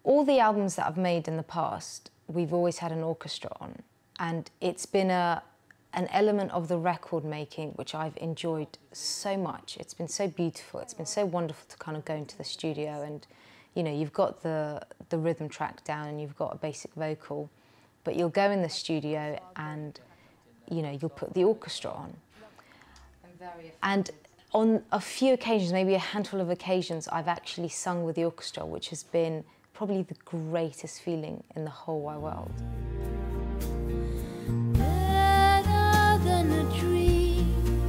All the albums that I've made in the past, we've always had an orchestra on, and it's been an element of the record making which I've enjoyed so much. It's been so beautiful. It's been so wonderful to kind of go into the studio and, you know, you've got the rhythm track down and you've got a basic vocal, but you'll go in the studio and, you know, you'll put the orchestra on. And on a few occasions, maybe a handful of occasions, I've actually sung with the orchestra, which has been probably the greatest feeling in the whole wide world. Better than a dream,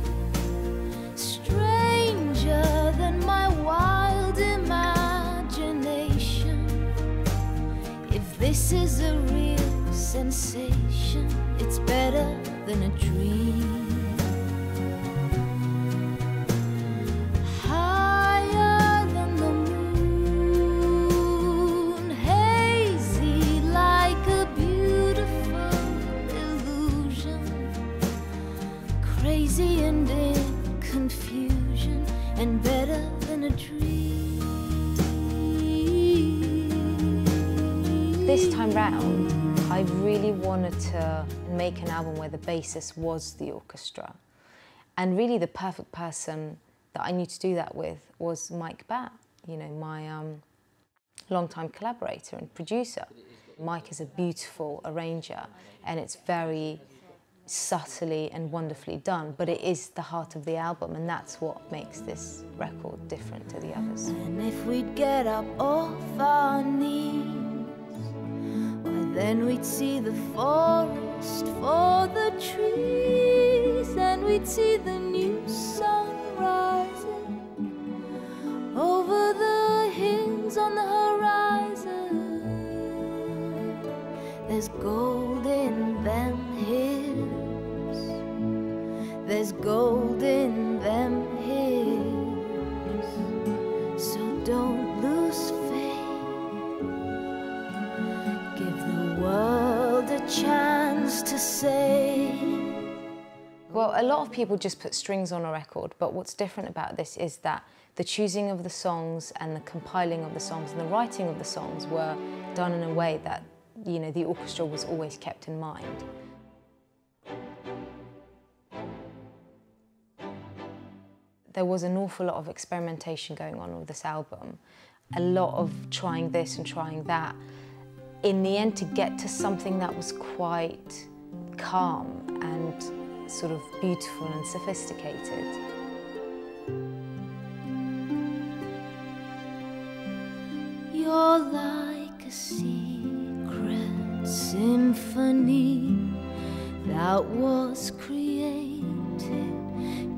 stranger than my wild imagination. If this is a real sensation, it's better than a dream. And in confusion, and better than a dream. This time round, I really wanted to make an album where the bassist was the orchestra. And really the perfect person that I knew to do that with was Mike Batt, you know, my longtime collaborator and producer. Mike is a beautiful arranger, and it's very subtly and wonderfully done, but it is the heart of the album, and that's what makes this record different to the others. And if we'd get up off our knees, why then we'd see the forest for the trees, and we'd see the new sun rising over the hills on the horizon. There's gold in them hills. There's gold in them hills, so don't lose faith. Give the world a chance to say. Well, a lot of people just put strings on a record, but what's different about this is that the choosing of the songs and the compiling of the songs and the writing of the songs were done in a way that, you know, the orchestra was always kept in mind. There was an awful lot of experimentation going on with this album, a lot of trying this and trying that, in the end to get to something that was quite calm and sort of beautiful and sophisticated. You're like a secret symphony that was created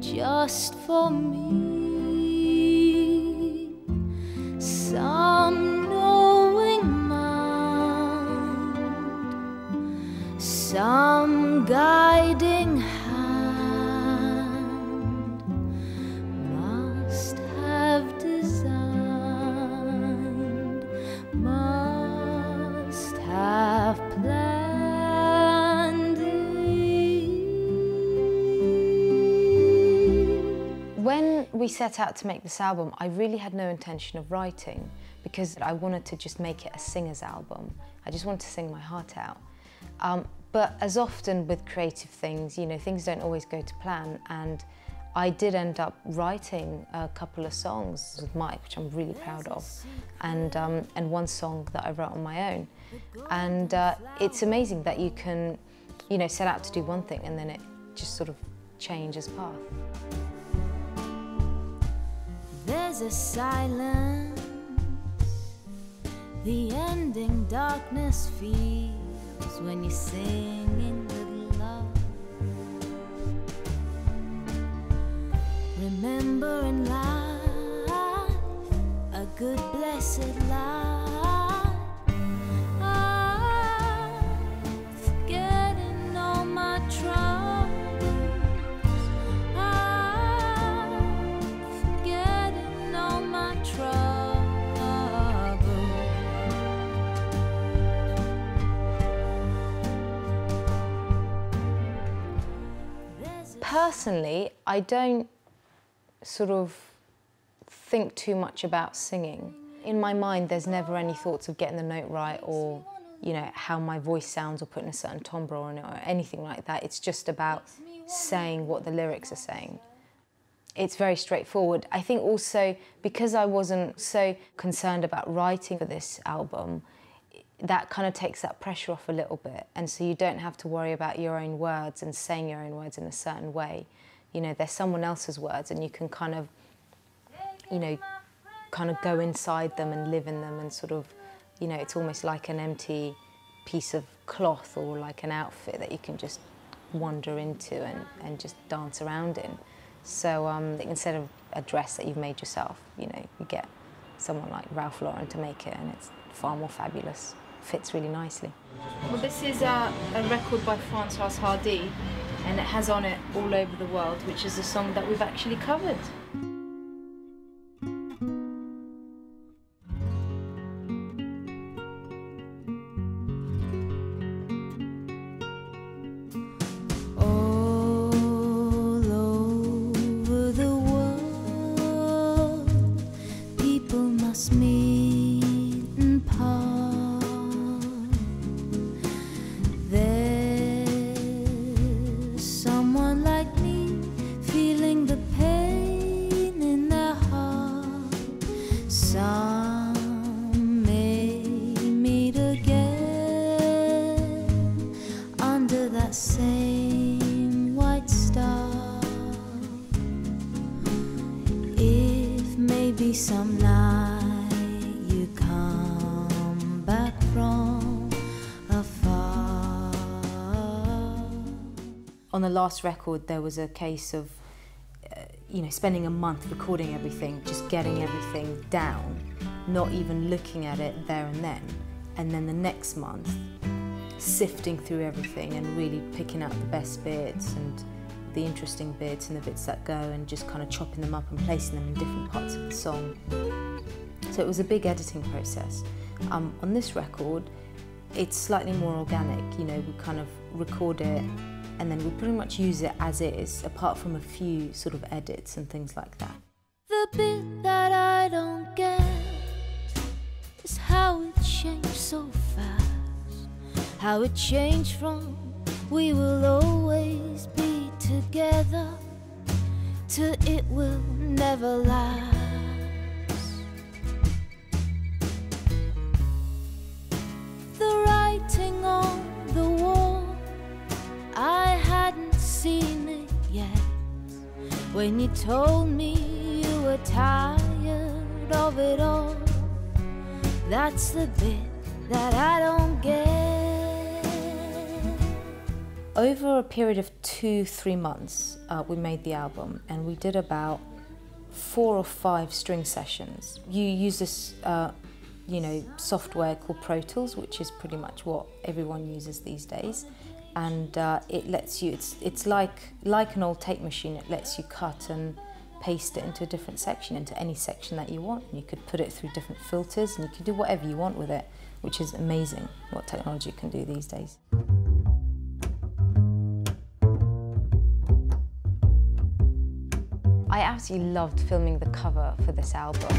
just for me. Some knowing mind, some guiding hand must have designed, must have planned it. When we set out to make this album, I really had no intention of writing because I wanted to just make it a singer's album. I just wanted to sing my heart out. But as often with creative things, you know, things don't always go to plan, and I did end up writing a couple of songs with Mike, which I'm really proud of, and one song that I wrote on my own. And it's amazing that you can, you know, set out to do one thing and then it just sort of changes path. There's a silence, the ending darkness feels when you're singing with love. Remembering life, a good blessed life. Forgetting all my troubles. Forgetting all my troubles. Personally, I don't sort of think too much about singing. In my mind, there's never any thoughts of getting the note right or, you know, how my voice sounds or putting a certain timbre on it or anything like that. It's just about saying what the lyrics are saying. It's very straightforward. I think also because I wasn't so concerned about writing for this album, that kind of takes that pressure off a little bit. And so you don't have to worry about your own words and saying your own words in a certain way. You know, they're someone else's words and you can kind of, you know, kind of go inside them and live in them and sort of, you know, it's almost like an empty piece of cloth or like an outfit that you can just wander into and just dance around in. So instead of a dress that you've made yourself, you know, you get someone like Ralph Lauren to make it and it's far more fabulous. Fits really nicely. Well, this is a record by Françoise Hardy and it has on it All Over the World, which is a song that we've actually covered. Some night you come back from afar. On the last record, there was a case of, you know, spending a month recording everything, just getting everything down, not even looking at it there and then the next month, sifting through everything and really picking out the best bits and the interesting bits and the bits that go and just kind of chopping them up and placing them in different parts of the song. So it was a big editing process. On this record, it's slightly more organic, you know, we kind of record it and then we pretty much use it as is, apart from a few sort of edits and things like that. The bit that I don't get is how it changed so fast, how it changed from we will always be together till it will never last. The writing on the wall, I hadn't seen it yet when you told me you were tired of it all. That's the bit that I don't get. Over a period of 2-3 months, we made the album and we did about 4 or 5 string sessions. You use this, you know, software called Pro Tools, which is pretty much what everyone uses these days. And it lets you, it's like an old tape machine, it lets you cut and paste it into a different section, into any section that you want. And you could put it through different filters and you can do whatever you want with it, which is amazing what technology can do these days. I absolutely loved filming the cover for this album,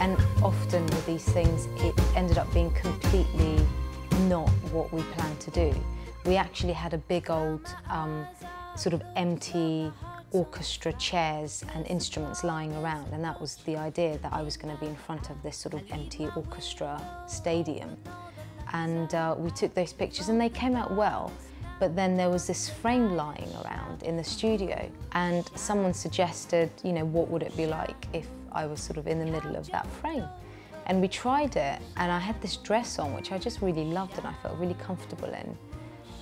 and often with these things it ended up being completely not what we planned to do. We actually had a big old sort of empty orchestra chairs and instruments lying around, and that was the idea, that I was going to be in front of this sort of empty orchestra stadium. And we took those pictures and they came out well. But then there was this frame lying around in the studio and someone suggested, you know, what would it be like if I was sort of in the middle of that frame? And we tried it and I had this dress on which I just really loved and I felt really comfortable in.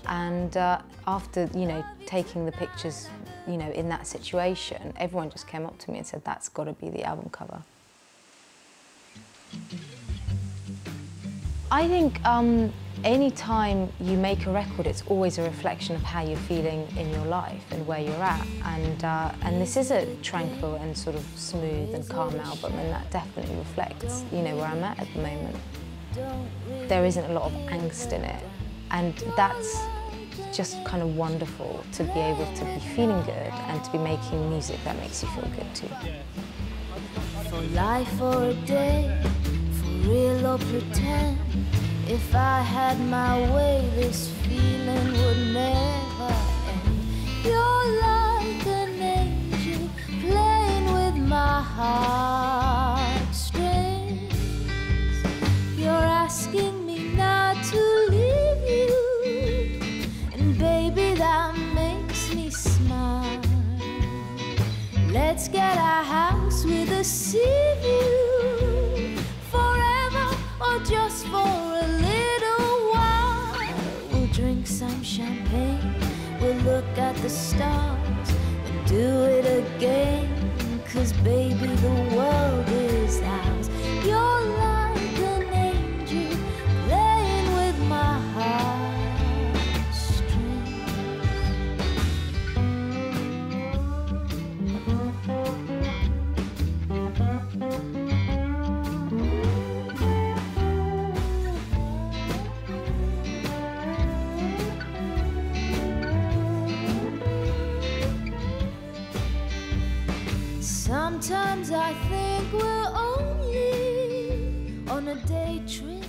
And after, you know, taking the pictures, you know, in that situation, everyone just came up to me and said, that's got to be the album cover. I think any time you make a record, it's always a reflection of how you're feeling in your life and where you're at. And this is a tranquil and sort of smooth and calm album, and that definitely reflects, you know, where I'm at the moment. There isn't a lot of angst in it, and that's just kind of wonderful to be able to be feeling good and to be making music that makes you feel good too. For life or a day, for real or pretend. If I had my way, this feeling would never end. You're like an angel playing with my heartstrings. You're asking me not to leave you, and baby, that makes me smile. Let's get a house with a sea view, forever or just for a little while. We'll drink some champagne, we'll look at the stars and do it again. 'Cause baby, the world is ours. You're like an angel playing with my heartstrings. Sometimes I think we're only on a day trip.